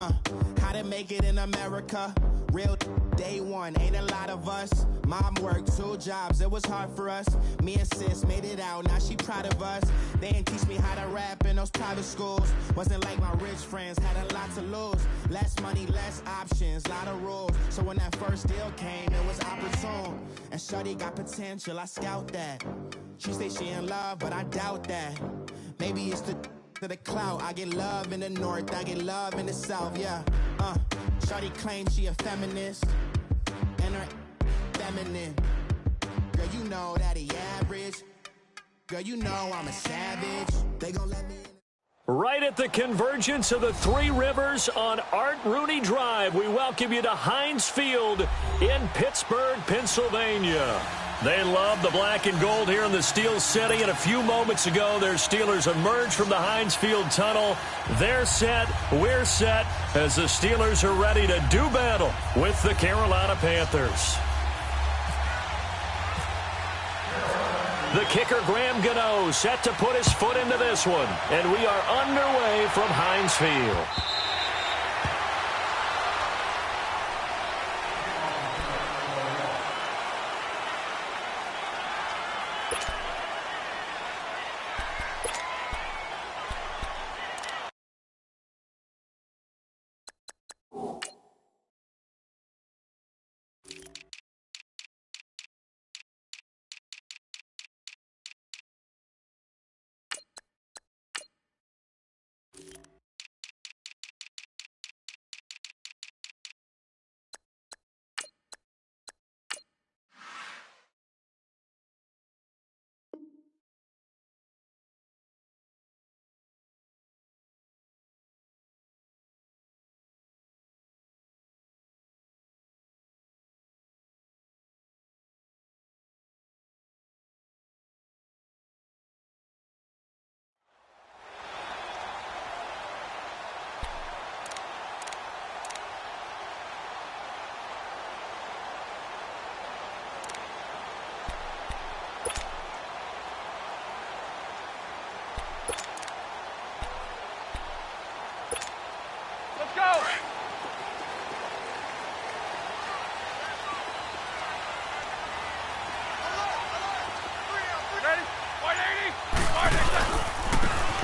How to make it in America, real day one, ain't a lot of us. Mom worked 2 jobs, it was hard for us. Me and sis made it out, now she proud of us. They didn't teach me how to rap in those private schools. Wasn't like my rich friends, had a lot to lose. Less money, less options, lot of rules. So when that first deal came, it was opportune. And shorty got potential, I scout that. She say she in love, but I doubt that. Maybe it's to the clout. I get love in the north, I get love in the south, yeah. Shorty claims she a feminist, and her feminine. Girl, you know that he average. Girl, you know I'm a savage. They gon' let me in. Right at the convergence of the Three Rivers on Art Rooney Drive, we welcome you to Heinz Field in Pittsburgh, Pennsylvania. They love the black and gold here in the Steel City, and a few moments ago, their Steelers emerged from the Heinz Field tunnel. They're set, we're set, as the Steelers are ready to do battle with the Carolina Panthers. The kicker, Graham Gano, set to put his foot into this one, and we are underway from Heinz Field.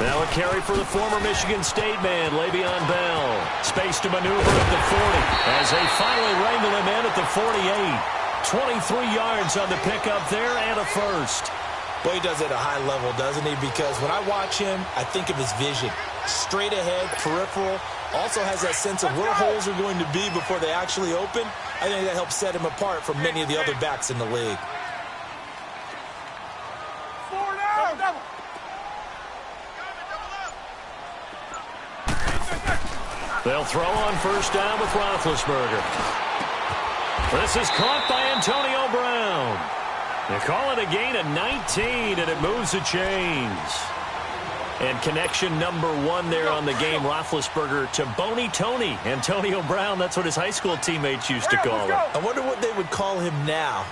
Now a carry for the former Michigan State man, Le'Veon Bell. Space to maneuver at the 40 as they finally wrangle him in at the 48. 23 yards on the pickup there and a first. Well, he does it at a high level, doesn't he? Because when I watch him, I think of his vision. Straight ahead, peripheral. Also has that sense of where holes are going to be before they actually open. I think that helps set him apart from many of the other backs in the league. They'll throw on first down with Roethlisberger. This is caught by Antonio Brown. They call it a gain of 19, and it moves the chains. And connection number 1 there on the game, Roethlisberger to Boney Tony. Antonio Brown, that's what his high school teammates used to call him. I wonder what they would call him now.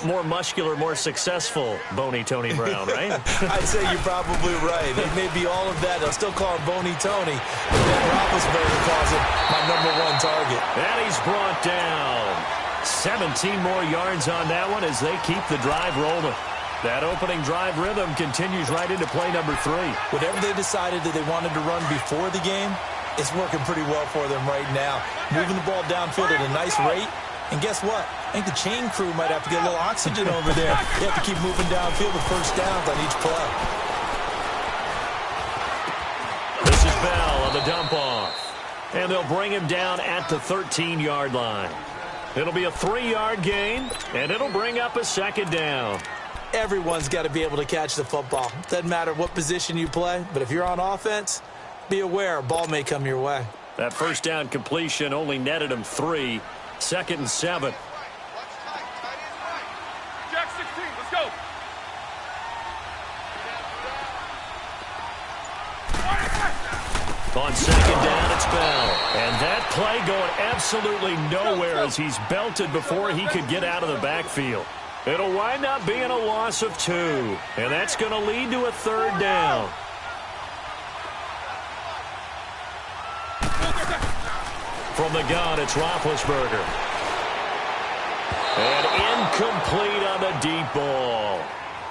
More muscular, more successful Boney Tony Brown, right? I'd say you're probably right. It may be all of that. They'll still call him Boney Tony. But then Roethlisberger calls him my number 1 target. And he's brought down. 17 more yards on that one as they keep the drive rolling. That opening drive rhythm continues right into play number 3. Whatever they decided that they wanted to run before the game, it's working pretty well for them right now. Moving the ball downfield at a nice rate. And guess what? I think the chain crew might have to get a little oxygen over there. They have to keep moving downfield with first downs on each play. This is Bell on the dump off. And they'll bring him down at the 13-yard line. It'll be a 3-yard gain, and it'll bring up a second down. Everyone's got to be able to catch the football. Doesn't matter what position you play, but if you're on offense, be aware a ball may come your way. That first down completion only netted him 3. 2nd and 7. Jack 16, let's go. On second down, it's Bell. And that play going absolutely nowhere as he's belted before he could get out of the backfield. It'll wind up being a loss of 2. And that's going to lead to a 3rd down. From the gun, it's Roethlisberger. And incomplete on the deep ball.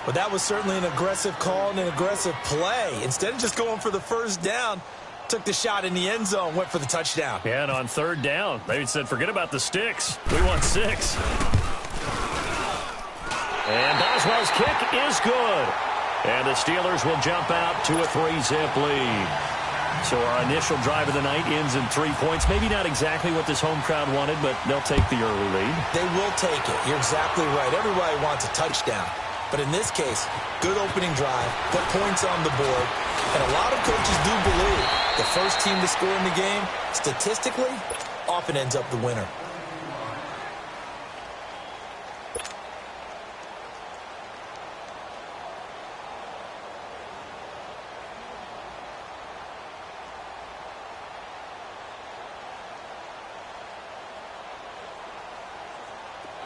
But that was certainly an aggressive call and an aggressive play. Instead of just going for the first down, took the shot in the end zone, went for the touchdown. Yeah, and on third down, they said, forget about the sticks. We want 6. And Boswell's kick is good. And the Steelers will jump out to a 3-zip lead. So our initial drive of the night ends in 3 points. Maybe not exactly what this home crowd wanted, but they'll take the early lead. They will take it. You're exactly right. Everybody wants a touchdown. But in this case, good opening drive, put points on the board, and a lot of coaches do believe the first team to score in the game, statistically, often ends up the winner.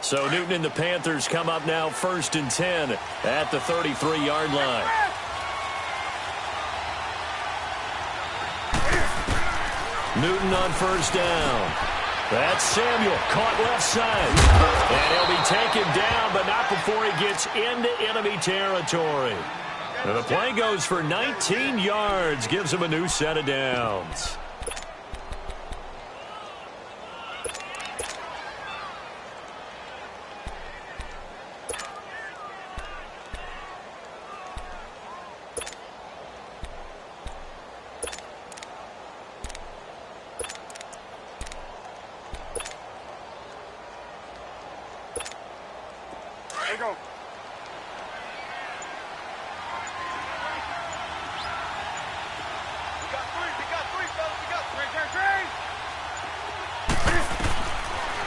So Newton and the Panthers come up now 1st and 10 at the 33-yard line. Newton on 1st down. That's Samuel, caught left side. And he'll be taken down, but not before he gets into enemy territory. And the play goes for 19 yards, gives him a new set of downs.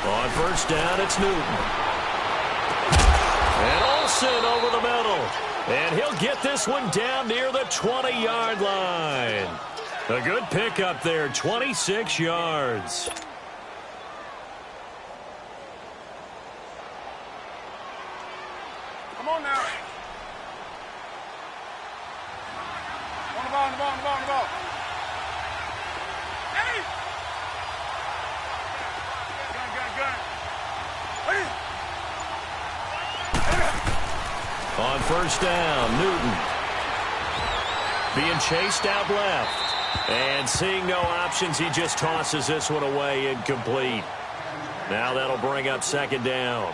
On 1st down, it's Newton. And Olsen over the middle. And he'll get this one down near the 20-yard line. A good pickup there, 26 yards. Come on now. On the ball, on the ball, on the ball, on the ball. Hey! On 1st down, Newton being chased out left. And seeing no options, he just tosses this one away, incomplete. Now that'll bring up 2nd down.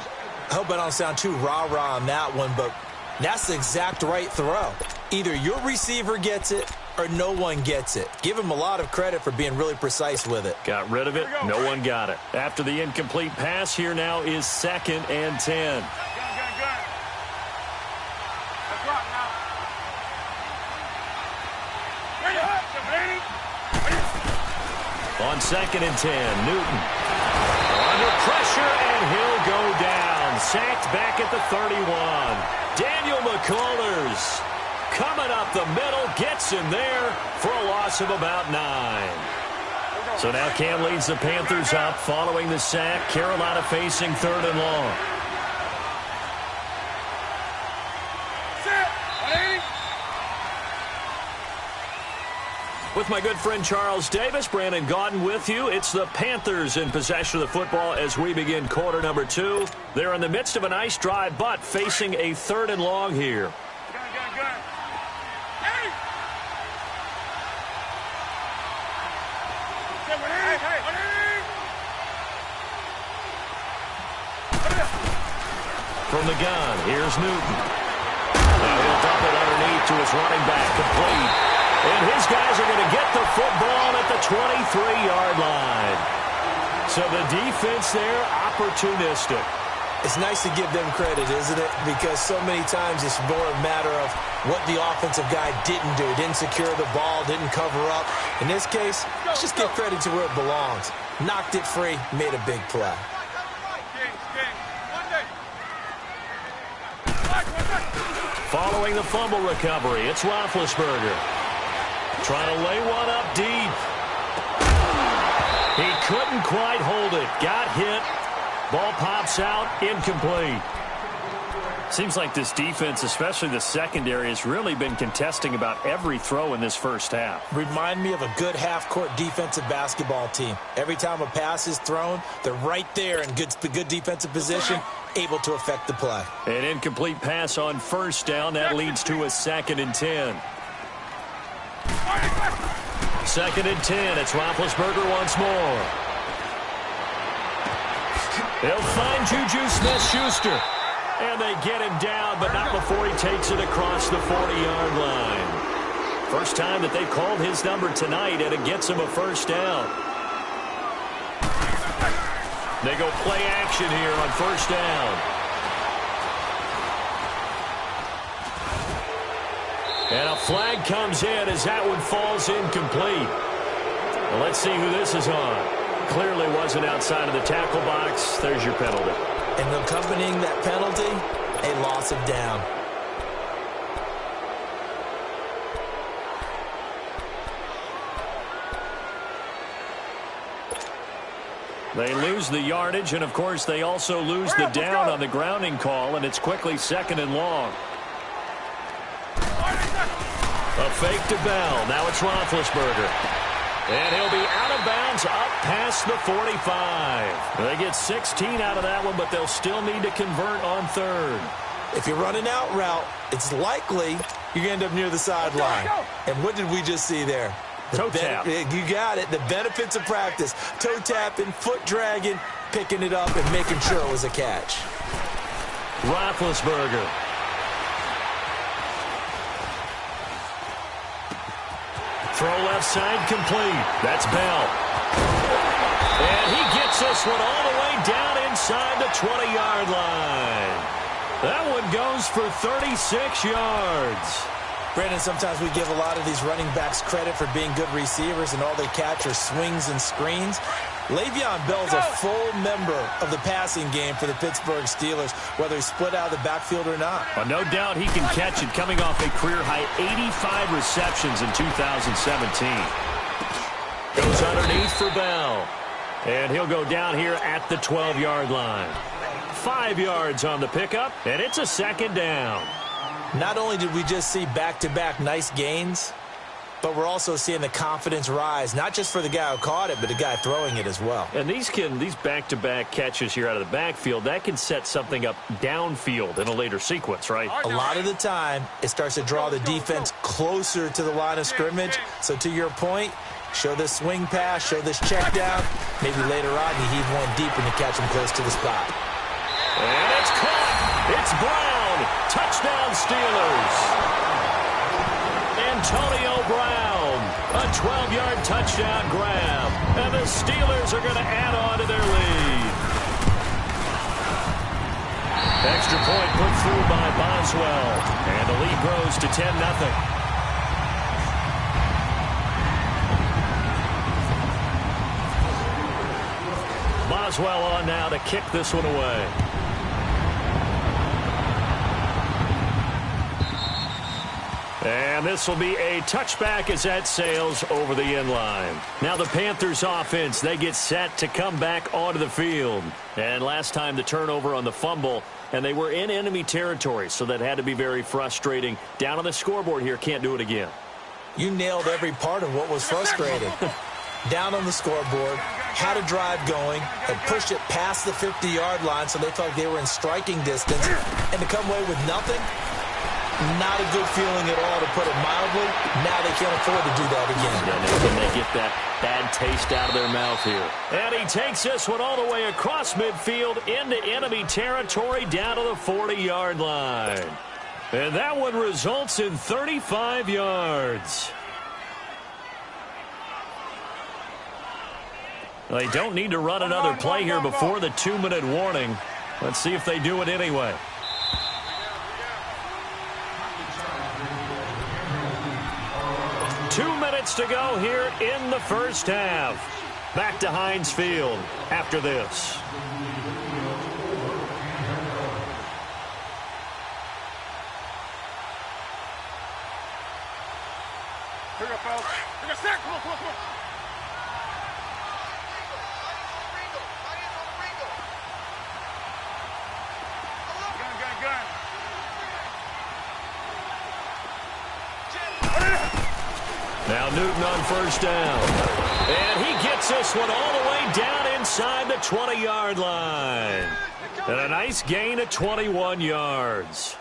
I hope I don't sound too rah-rah on that one, but that's the exact right throw. Either your receiver gets it or no one gets it. Give him a lot of credit for being really precise with it. Got rid of it. No one got it. After the incomplete pass, here now is 2nd and 10. On 2nd and 10, Newton under pressure, and he'll go down. Sacked back at the 31. Daniel McCullers coming up the middle, gets him there for a loss of about 9. So now Cam leads the Panthers up following the sack. Carolina facing 3rd and long. With my good friend Charles Davis, Brandon Gaudin with you. It's the Panthers in possession of the football as we begin quarter number 2. They're in the midst of a nice drive, but facing a 3rd and long here. From the gun, here's Newton. Now he'll dump it underneath to his running back, complete. And his guys are going to get the football at the 23-yard line. So the defense there, opportunistic. It's nice to give them credit, isn't it? Because so many times it's more a matter of what the offensive guy didn't do. Didn't secure the ball, didn't cover up. In this case, let's just give credit to where it belongs. Knocked it free, made a big play. Following the fumble recovery, it's Roethlisberger. Trying to lay one up deep. He couldn't quite hold it. Got hit. Ball pops out, incomplete. Seems like this defense, especially the secondary, has really been contesting about every throw in this first half. Remind me of a good half-court defensive basketball team. Every time a pass is thrown, they're right there in good defensive position, able to affect the play. An incomplete pass on first down. That leads to a 2nd and 10. 2nd and 10. It's Roethlisberger once more. They'll find Juju Smith-Schuster. And they get him down, but not before he takes it across the 40-yard line. First time that they've called his number tonight, and it gets him a first down. They go play action here on first down. And a flag comes in as that one falls incomplete. Well, let's see who this is on. Clearly wasn't outside of the tackle box. There's your penalty. And accompanying that penalty, a loss of down. They lose the yardage, and, of course, they also lose the down on the grounding call, and it's quickly 2nd and long. A fake to Bell. Now it's Roethlisberger. And he'll be out of bounds up past the 45. They get 16 out of that one, but they'll still need to convert on 3rd. If you're running out route, it's likely you're going to end up near the sideline. And what did we just see there? Toe tap. You got it. The benefits of practice. Toe tapping, foot dragging, picking it up, and making sure it was a catch. Roethlisberger. Throw left side complete. That's Bell. And he gets this one all the way down inside the 20-yard line. That one goes for 36 yards. Brandon, sometimes we give a lot of these running backs credit for being good receivers, and all they catch are swings and screens. Le'Veon Bell's a full member of the passing game for the Pittsburgh Steelers, whether he's split out of the backfield or not. Well, no doubt he can catch it, coming off a career-high 85 receptions in 2017. Goes underneath for Bell. And he'll go down here at the 12-yard line. 5 yards on the pickup, and it's a 2nd down. Not only did we just see back-to-back nice gains, but we're also seeing the confidence rise, not just for the guy who caught it, but the guy throwing it as well. And these back-to-back catches here out of the backfield, that can set something up downfield in a later sequence, right? A lot of the time, it starts to draw the defense closer to the line of scrimmage. So to your point, show this swing pass, show this check down. Maybe later on you heave one deep and you catch him close to the spot. And it's caught. It's Brown. Touchdown Steelers. Antonio Brown. A 12-yard touchdown grab. And the Steelers are going to add on to their lead. Extra point put through by Boswell. And the lead grows to 10-0. Boswell on now to kick this one away. And this will be a touchback as that sails over the end line. Now the Panthers offense, they get set to come back onto the field. And last time the turnover on the fumble, and they were in enemy territory, so that had to be very frustrating. Down on the scoreboard here, can't do it again. You nailed every part of what was frustrating. Down on the scoreboard, had a drive going, had pushed it past the 50-yard line, so they felt like they were in striking distance, and to come away with nothing, not a good feeling at all, to put it mildly. Now they can't afford to do that again. Yeah, they get that bad taste out of their mouth here. And he takes this one all the way across midfield into enemy territory down to the 40-yard line. And that one results in 35 yards. They don't need to run another play here before the 2-minute warning. Let's see if they do it anyway. Two minutes to go here in the first half. Back to Heinz Field after this. Pick up, fellas. Pick a sack. Come on, come on, come on. Gun. Newton on first down. And he gets this one all the way down inside the 20-yard line. And a nice gain of 21 yards.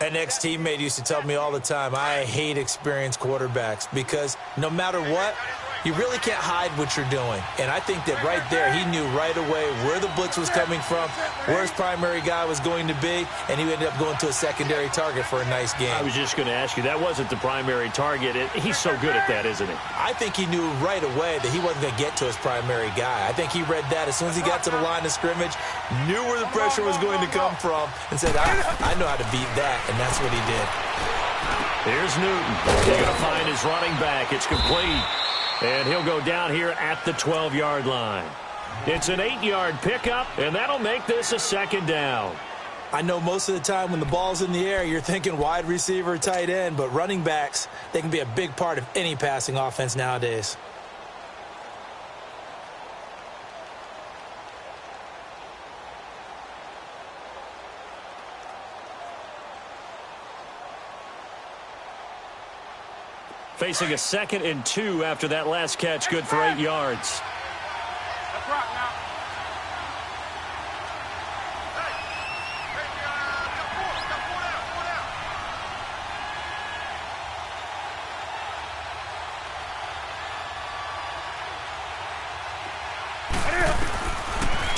An ex-teammate used to tell me all the time, I hate experienced quarterbacks because no matter what, you really can't hide what you're doing. And I think that right there, he knew right away where the blitz was coming from, where his primary guy was going to be, and he ended up going to a secondary target for a nice game. I was just going to ask you, that wasn't the primary target. He's so good at that, isn't he? I think he knew right away that he wasn't going to get to his primary guy. I think he read that as soon as he got to the line of scrimmage, knew where the pressure was going to come from, and said, I know how to beat that, and that's what he did. Here's Newton. He's going to find his running back. It's complete. And he'll go down here at the 12-yard line. It's an 8-yard pickup, and that'll make this a second down. I know most of the time when the ball's in the air, you're thinking wide receiver, tight end, but running backs, they can be a big part of any passing offense nowadays. Facing a 2nd and 2 after that last catch, good for 8 yards. Let's rock now.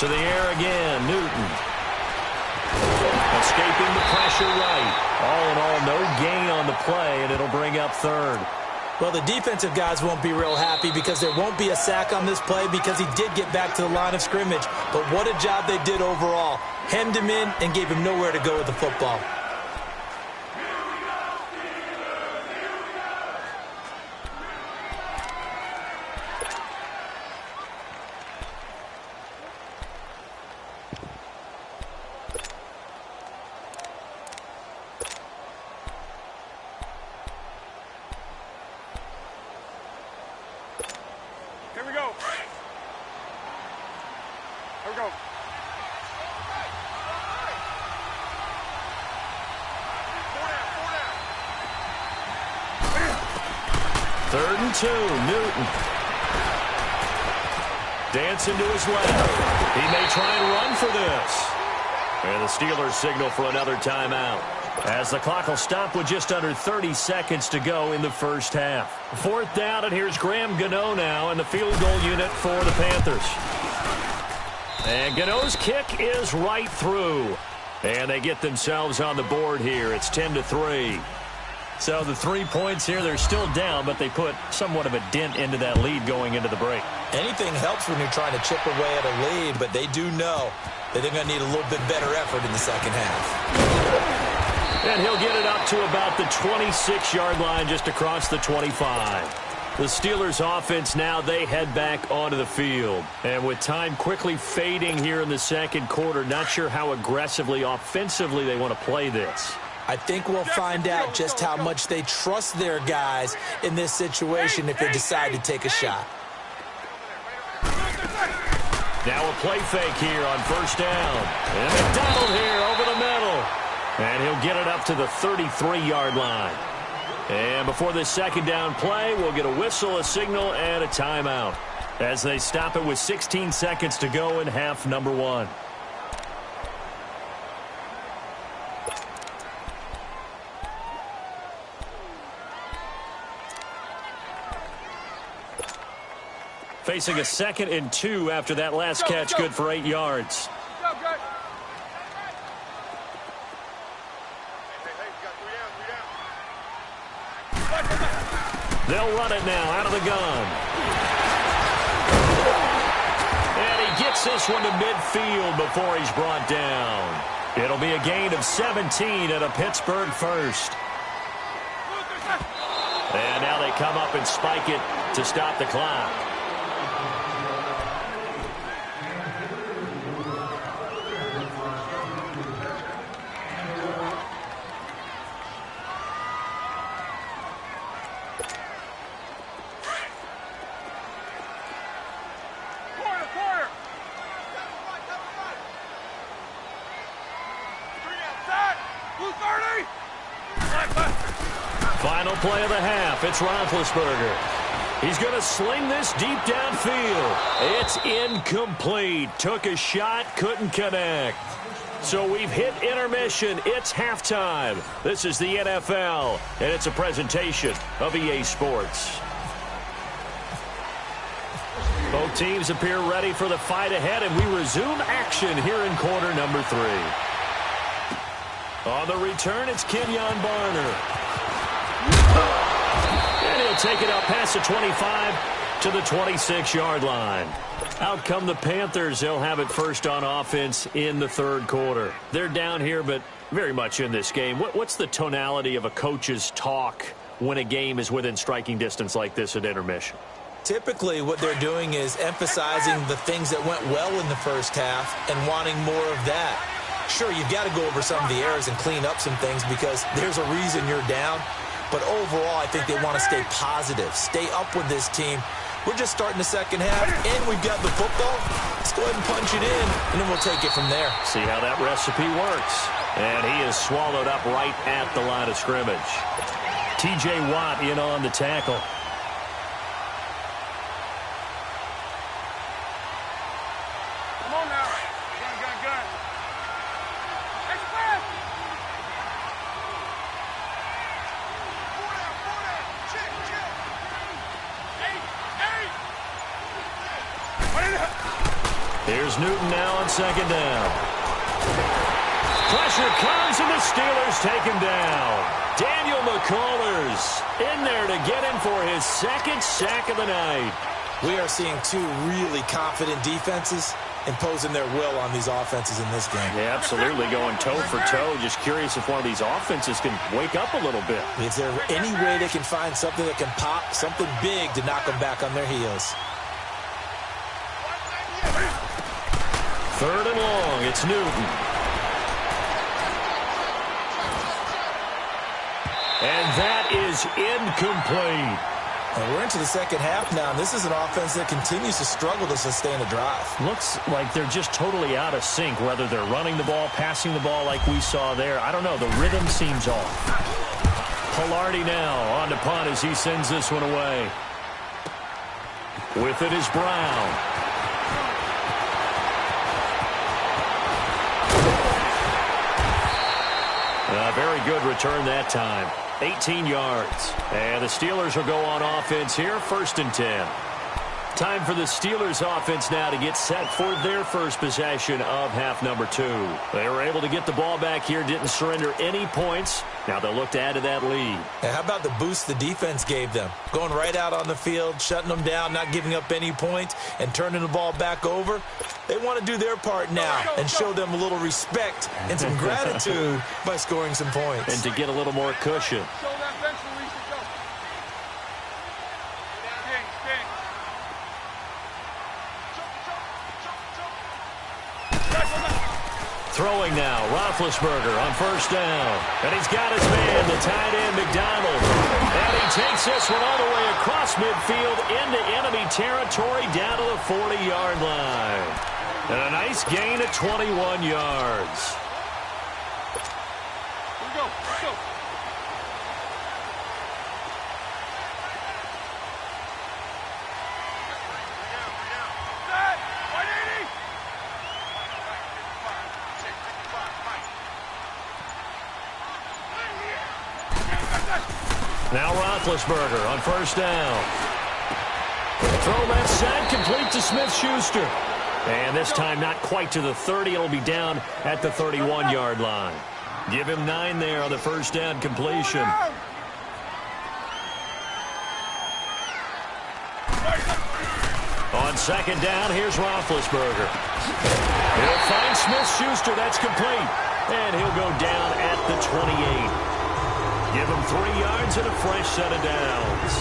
To the air again, Newton. Escaping the pressure right. All in all, no gain on the play, and it'll bring up 3rd. Well, the defensive guys won't be real happy because there won't be a sack on this play because he did get back to the line of scrimmage. But what a job they did overall. Hemmed him in and gave him nowhere to go with the football. Here we go. Here we go. 3rd and 2, Newton. Dancing to his left. He may try and run for this. And the Steelers signal for another timeout, as the clock will stop with just under 30 seconds to go in the first half. 4th down, and here's Graham Gano now in the field goal unit for the Panthers. And Gano's kick is right through. And they get themselves on the board here. It's 10-3. So the 3 points here, they're still down, but they put somewhat of a dent into that lead going into the break. Anything helps when you're trying to chip away at a lead, but they do know that they're going to need a little bit better effort in the second half. And he'll get it up to about the 26-yard line, just across the 25. The Steelers offense now, they head back onto the field. And with time quickly fading here in the second quarter, not sure how aggressively, offensively they want to play this. I think we'll find out just how much they trust their guys in this situation if they decide to take a shot. Now a play fake here on first down. And McDonald here over the middle. And he'll get it up to the 33-yard line. And before this second down play, we'll get a whistle, a signal, and a timeout, as they stop it with 16 seconds to go in half number 1. Facing a 2nd and 2 after that last catch, good for 8 yards. They'll run it now out of the gun. And he gets this one to midfield before he's brought down. It'll be a gain of 17 and a Pittsburgh first. And now they come up and spike it to stop the clock. Final play of the half. It's Roethlisberger. He's going to sling this deep downfield. It's incomplete. Took a shot, couldn't connect. So we've hit intermission. It's halftime. This is the NFL, and it's a presentation of EA Sports. Both teams appear ready for the fight ahead, and we resume action here in quarter number 3. On the return, it's Kenyon Barner. And he'll take it up past the 25 to the 26-yard line. Out come the Panthers. They'll have it first on offense in the third quarter. They're down here, but very much in this game. What's the tonality of a coach's talk when a game is within striking distance like this at intermission? Typically, what they're doing is emphasizing the things that went well in the first half and wanting more of that. Sure, you've got to go over some of the errors and clean up some things because there's a reason you're down. But overall, I think they want to stay positive, stay up with this team. We're just starting the second half, and we've got the football. Let's go ahead and punch it in, and then we'll take it from there. See how that recipe works. And he is swallowed up right at the line of scrimmage. T.J. Watt in on the tackle. Come on now. Gun. Express. Here's Newton now on second down. Pressure comes, and the Steelers take him down. Daniel McCullers in there to get him for his second sack of the night. We are seeing two really confident defenses imposing their will on these offenses in this game. Yeah, absolutely, going toe for toe. Just curious if one of these offenses can wake up a little bit. Is there any way they can find something that can pop, something big to knock them back on their heels? Third and long, it's Newton. And that is incomplete. And we're into the second half now, and this is an offense that continues to struggle to sustain a drive. Looks like they're just totally out of sync, whether they're running the ball, passing the ball like we saw there. I don't know. The rhythm seems off. Pilardi now on to punt as he sends this one away. With it is Brown. A very good return that time. 18 yards. And the Steelers will go on offense here, 1st and 10. Time for the Steelers offense now to get set for their first possession of half number 2. They were able to get the ball back here, didn't surrender any points. Now they'll look to add to that lead. And how about the boost the defense gave them? Going right out on the field, shutting them down, not giving up any points, and turning the ball back over. They want to do their part now and show them a little respect and some gratitude by scoring some points. And to get a little more cushion. Throwing now, Roethlisberger on 1st down. And he's got his man, the tight end, McDonald. And he takes this one all the way across midfield into enemy territory down to the 40-yard line. And a nice gain of 21 yards. Here we go. Let's go. Now Roethlisberger on 1st down. Throw left side, complete to Smith-Schuster. And this time not quite to the 30. It'll be down at the 31-yard line. Give him 9 there on the 1st down completion. On 2nd down, here's Roethlisberger. He'll find Smith-Schuster. That's complete. And he'll go down at the 28. Give him 3 yards and a fresh set of downs.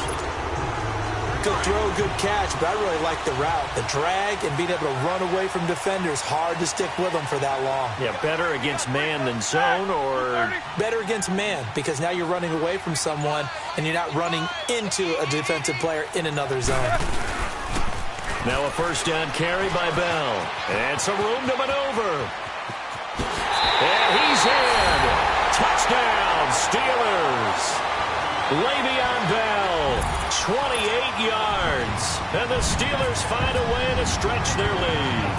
Good throw, good catch, but I really like the route. The drag and being able to run away from defenders, hard to stick with them for that long. Yeah, better against man than zone, or? Better against man, because now you're running away from someone and you're not running into a defensive player in another zone. Now a 1st down carry by Bell. And some room to maneuver. And he's in. Touchdown, Steelers. Le'Veon Bell, 28 yards. And the Steelers find a way to stretch their lead.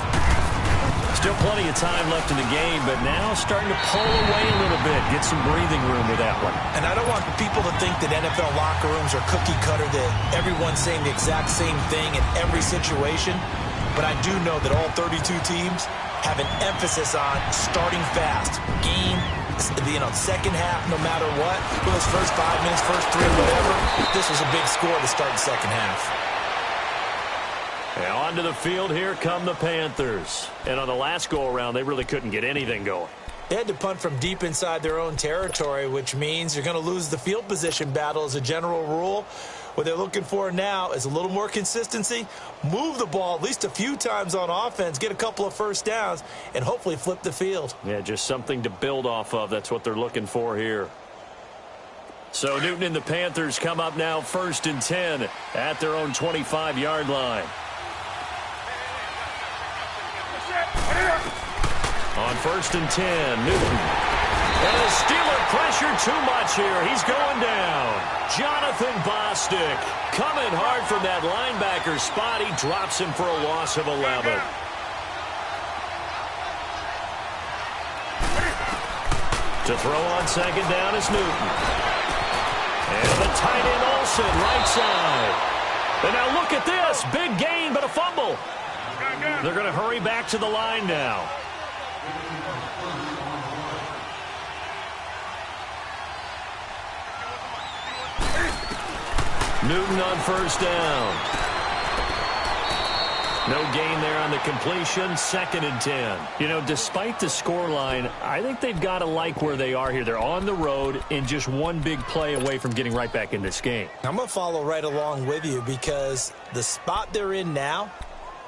Still plenty of time left in the game, but now starting to pull away a little bit. Get some breathing room with that one. And I don't want people to think that NFL locker rooms are cookie cutter, that everyone's saying the exact same thing in every situation. But I do know that all 32 teams have an emphasis on starting fast. Game, second half, no matter what. Those first 5 minutes, first 3, whatever. This was a big score to start the second half. Now onto the field, here come the Panthers. And on the last go-around, they really couldn't get anything going. They had to punt from deep inside their own territory, which means you're going to lose the field position battle as a general rule. What they're looking for now is a little more consistency, move the ball at least a few times on offense, get a couple of first downs, and hopefully flip the field. Yeah, just something to build off of. That's what they're looking for here. So Newton and the Panthers come up now 1st and 10 at their own 25-yard line. On 1st and 10, Newton. And the Steeler pressure too much here. He's going down. Jonathan Bostic coming hard from that linebacker spot. He drops him for a loss of 11. To throw on 2nd down is Newton. And the tight end Olsen, right side. And now look at this. Big gain, but a fumble. They're going to hurry back to the line now. Newton on 1st down. No gain there on the completion. 2nd and 10. You know, despite the scoreline, I think they've got to like where they are here. They're on the road and just one big play away from getting right back in this game. I'm going to follow right along with you because the spot they're in now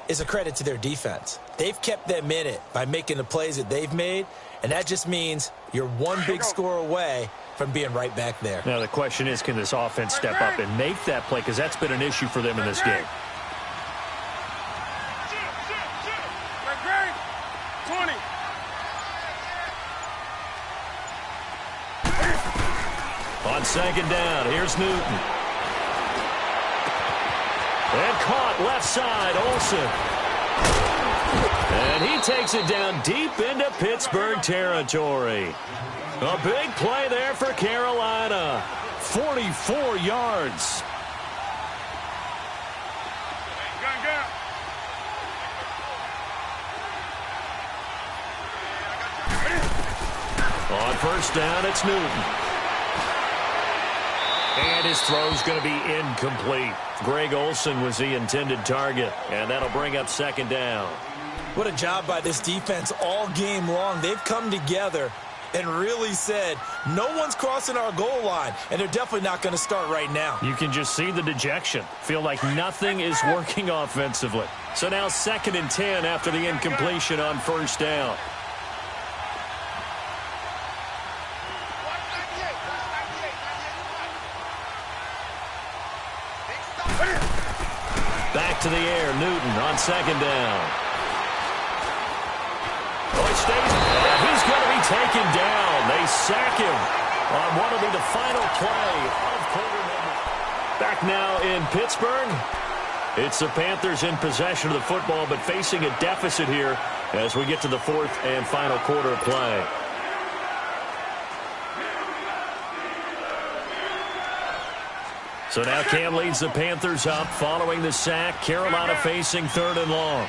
is a credit to their defense. They've kept them in it by making the plays that they've made, and that just means you're one big score away from being right back there. Now the question is, can this offense step up and make that play? Because that's been an issue for them in this game. 20. On 2nd down, here's Newton. And caught left side, Olsen. And he takes it down deep into Pittsburgh territory. A big play there for Carolina. 44 yards. On 1st down, it's Newton. And his throw's going to be incomplete. Greg Olsen was the intended target, and that'll bring up 2nd down. What a job by this defense all game long. They've come together and really said, no one's crossing our goal line, and they're definitely not going to start right now. You can just see the dejection. Feel like nothing is working offensively. So now 2nd and 10 after the incompletion on 1st down. Back to the air, Newton on 2nd down. Oh, he stays. He's going to be taken down. They sack him on what will be the final play of quarter number. Back now in Pittsburgh. It's the Panthers in possession of the football, but facing a deficit here as we get to the 4th and final quarter of play. So now Cam leads the Panthers up following the sack. Carolina facing 3rd and long.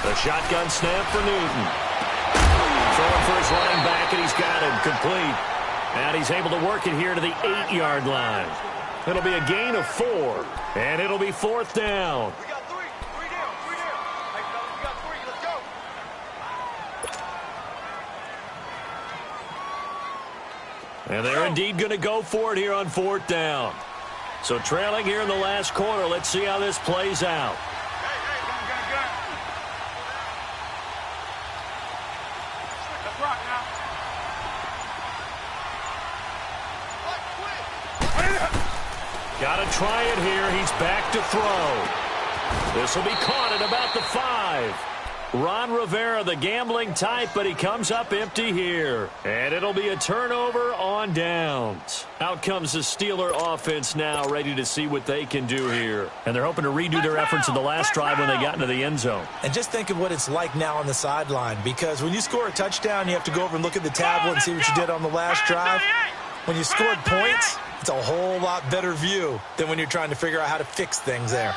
The shotgun snap for Newton. Throwing for his running back, and he's got him complete. And he's able to work it here to the 8-yard line. It'll be a gain of 4, and it'll be 4th down. We got 3. 3 down. 3 down. Hey, fellas, we got 3. Let's go. And they're indeed going to go for it here on 4th down. So trailing here in the last quarter. Let's see how this plays out. Hey, gun. Let's rock now. Got to try it here. He's back to throw. This will be caught at about the 5. Ron Rivera, the gambling type, but he comes up empty here. And it'll be a turnover on downs. Out comes the Steeler offense now, ready to see what they can do here. And they're hoping to redo their efforts in the last drive when they got into the end zone. And just think of what it's like now on the sideline, because when you score a touchdown, you have to go over and look at the tablet and see what you did on the last drive. When you scored points, it's a whole lot better view than when you're trying to figure out how to fix things there.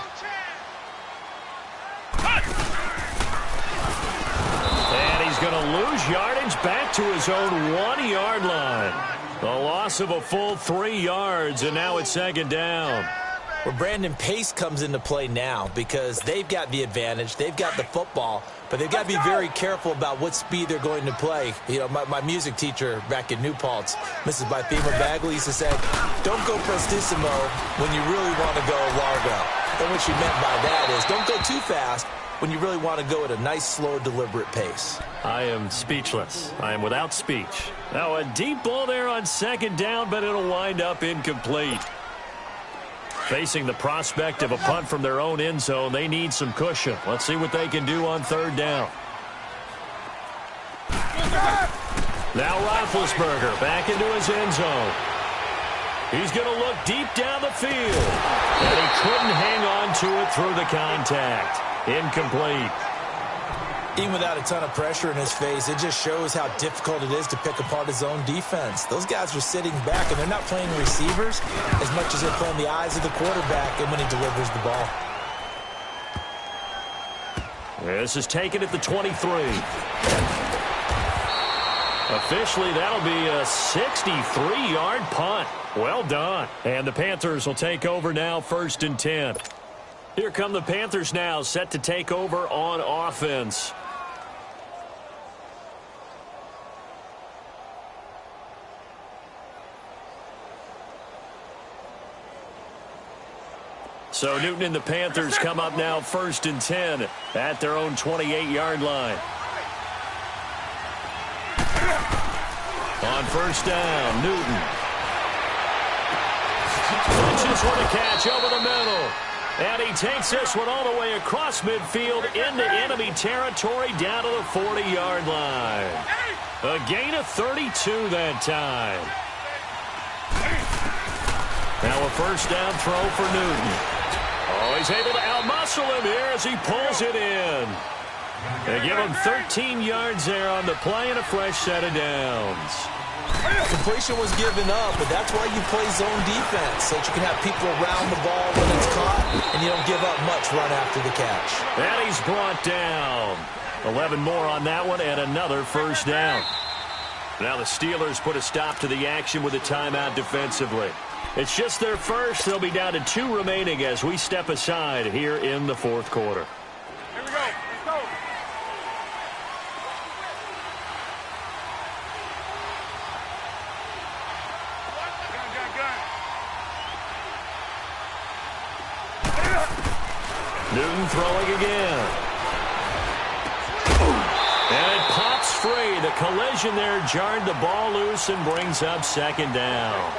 He's going to lose yardage back to his own 1-yard line. The loss of a full 3 yards, and now it's second down. Well, Brandon, pace comes into play now because they've got the advantage. They've got the football, but they've got to be very careful about what speed they're going to play. You know, my music teacher back in New Paltz, Mrs. Bythema Bagley, used to say, don't go prestissimo when you really want to go largo. And what she meant by that is don't go too fast when you really want to go at a nice, slow, deliberate pace. I am speechless. I am without speech. Now a deep ball there on second down, but it'll wind up incomplete. Facing the prospect of a punt from their own end zone, they need some cushion. Let's see what they can do on third down. Now Roethlisberger back into his end zone. He's going to look deep down the field. And he couldn't hang on to it through the contact. Incomplete. Even without a ton of pressure in his face, it just shows how difficult it is to pick apart his own defense. Those guys are sitting back, and they're not playing receivers as much as they're playing the eyes of the quarterback and when he delivers the ball. This is taken at the 23. Officially, that'll be a 63-yard punt. Well done. And the Panthers will take over now, 1st and 10. Here come the Panthers now, set to take over on offense. So Newton and the Panthers come up now 1st and 10 at their own 28-yard line. On 1st down, Newton. Launches with a catch over the middle. And he takes this one all the way across midfield into enemy territory down to the 40-yard line. A gain of 32 that time. Now a 1st down throw for Newton. Oh, he's able to outmuscle him here as he pulls it in. They give him 13 yards there on the play and a fresh set of downs. Completion was given up, but that's why you play zone defense, so that you can have people around the ball when it's caught, and you don't give up much run after the catch. And he's brought down. 11 more on that one, and another 1st down. Now the Steelers put a stop to the action with a timeout defensively. It's just their first. They'll be down to 2 remaining as we step aside here in the 4th quarter. Here we go. Let's go. Newton throwing again. And it pops free. The collision there jarred the ball loose and brings up 2nd down.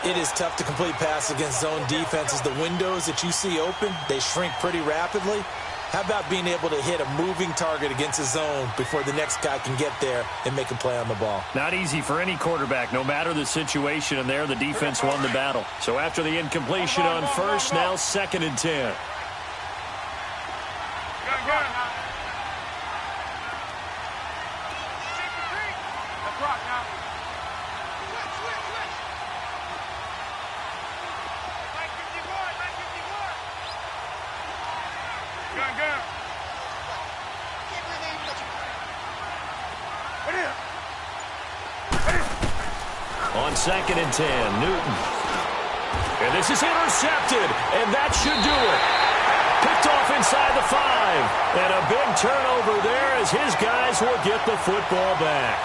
It is tough to complete passes against zone defenses. The windows that you see open, they shrink pretty rapidly. How about being able to hit a moving target against a zone before the next guy can get there and make a play on the ball? Not easy for any quarterback, no matter the situation, and there the defense won the battle. So after the incompletion on 1st, now 2nd and 10. On 2nd and 10, Newton. And this is intercepted, and that should do it. Picked off inside the 5. And a big turnover there as his guys will get the football back.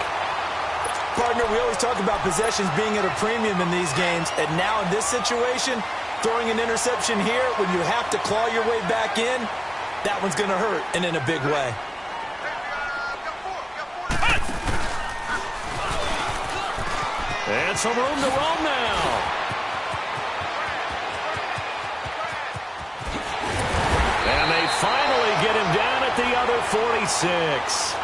Partner, we always talk about possessions being at a premium in these games, and now in this situation, throwing an interception here when you have to claw your way back in, that one's going to hurt, and in a big way. And some room to roam now. at the other 46.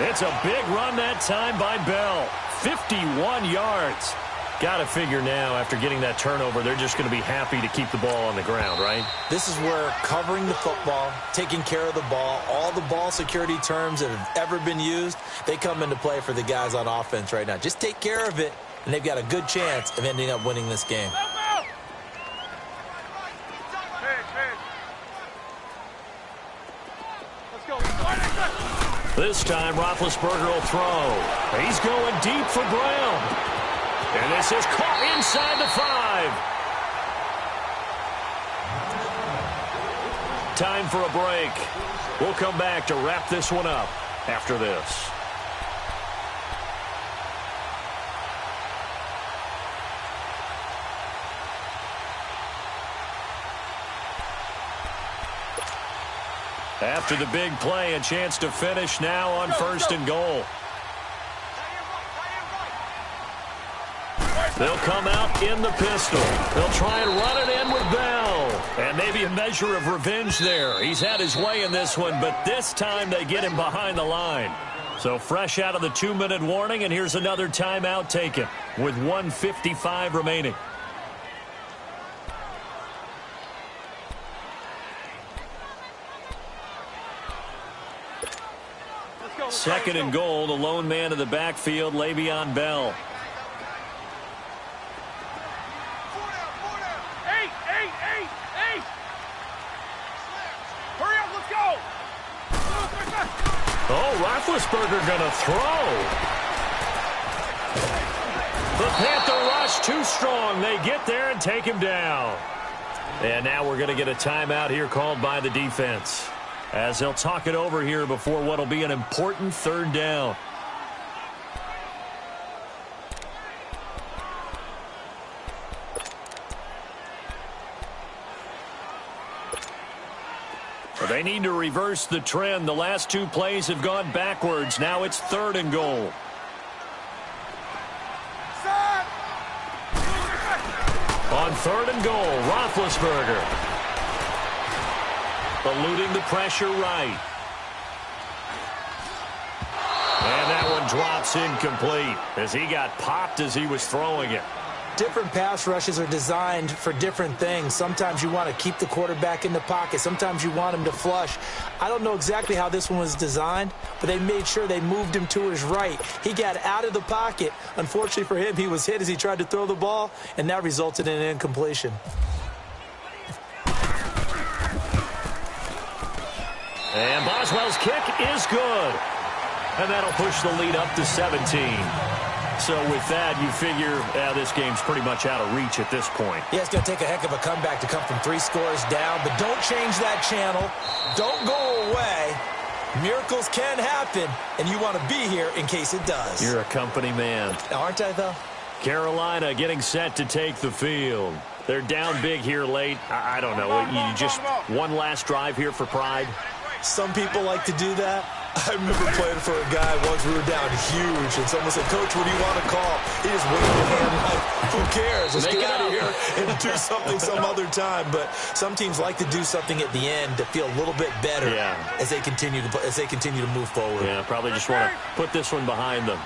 It's a big run that time by Bell. 51 yards. Got to figure now, after getting that turnover, they're just going to be happy to keep the ball on the ground, right? This is where covering the football, taking care of the ball, all the ball security terms that have ever been used, they come into play for the guys on offense right now. Just take care of it, and they've got a good chance of ending up winning this game. This time, Roethlisberger will throw. He's going deep for Brown. And this is caught inside the 5. Time for a break. We'll come back to wrap this one up after this. After the big play, a chance to finish now on 1st and goal. They'll come out in the pistol. They'll try and run it in with Bell. And maybe a measure of revenge there. He's had his way in this one, but this time they get him behind the line. So fresh out of the 2-minute warning, and here's another timeout taken with 1:55 remaining. Second and goal, the lone man in the backfield, Le'Veon Bell. Oh, Roethlisberger going to throw. The Panther rush too strong. They get there and take him down. And now we're going to get a timeout here called by the defense, as they'll talk it over here before what will be an important 3rd down. They need to reverse the trend. The last 2 plays have gone backwards. Now it's 3rd and goal. On 3rd and goal, Roethlisberger eluding the pressure right. And that one drops incomplete as he got popped as he was throwing it. Different pass rushes are designed for different things. Sometimes you want to keep the quarterback in the pocket. Sometimes you want him to flush. I don't know exactly how this one was designed, but they made sure they moved him to his right. He got out of the pocket. Unfortunately for him, he was hit as he tried to throw the ball, and that resulted in an incompletion. And Boswell's kick is good. And that'll push the lead up to 17. So with that, you figure this game's pretty much out of reach at this point. Yeah, it's going to take a heck of a comeback to come from 3 scores down, but don't change that channel. Don't go away. Miracles can happen, and you want to be here in case it does. You're a company man. Aren't I, though? Carolina getting set to take the field. They're down big here late. I don't know. You just one last drive here for pride? Some people like to do that. I remember playing for a guy once. We were down huge, and someone said, "Coach, what do you want to call?" He just waved a hand like, "Who cares? Let's get out of here and do something some other time." But some teams like to do something at the end to feel a little bit better as they continue to move forward. Yeah, probably just want to put this one behind them.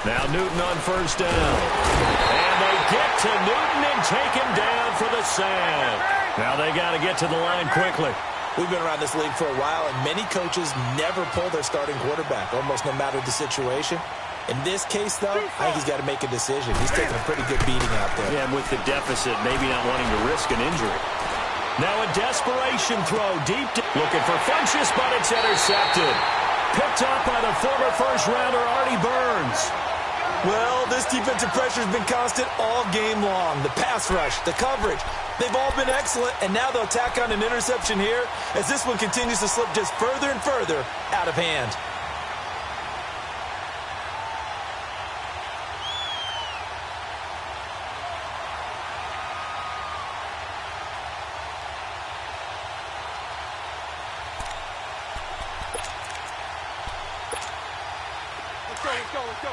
Now Newton on 1st down. And they get to Newton and take him down for the sack. Now they got to get to the line quickly. We've been around this league for a while, and many coaches never pull their starting quarterback, almost no matter the situation. In this case, though, I think he's got to make a decision. He's taking a pretty good beating out there. Yeah, and with the deficit, maybe not wanting to risk an injury. Now a desperation throw deep. Looking for Funchess, but it's intercepted. Picked up by the former first-rounder Artie Burns. Well, this defensive pressure has been constant all game long. The pass rush, the coverage, they've all been excellent, and now they'll tack on an interception here as this one continues to slip just further and further out of hand. Let's go.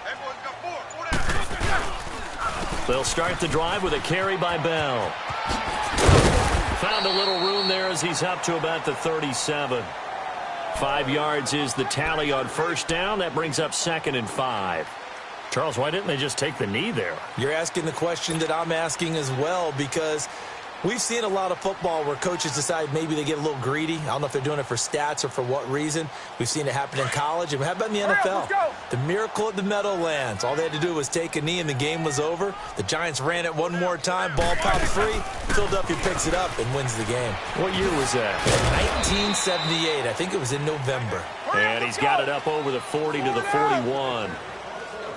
Everyone's got 4 down. They'll start the drive with a carry by Bell. Found a little room there as he's up to about the 37. 5 yards is the tally on first down. That brings up 2nd and 5. Charles, why didn't they just take the knee there? You're asking the question that I'm asking as well, because we've seen a lot of football where coaches decide maybe they get a little greedy. I don't know if they're doing it for stats or for what reason. We've seen it happen in college. And how about in the NFL? The miracle at the Meadowlands. All they had to do was take a knee and the game was over. The Giants ran it one more time. Ball popped free. Philadelphia picks it up and wins the game. What year was that? 1978. I think it was in November. And he's got it up over the 40 to the 41.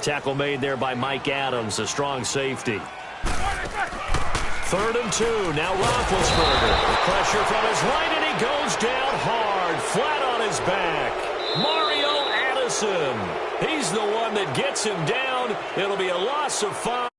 Tackle made there by Mike Adams, a strong safety. 3rd and 2. Now Roethlisberger. Pressure from his right, and he goes down hard, flat on his back. Mario Addison. He's the one that gets him down. It'll be a loss of 5.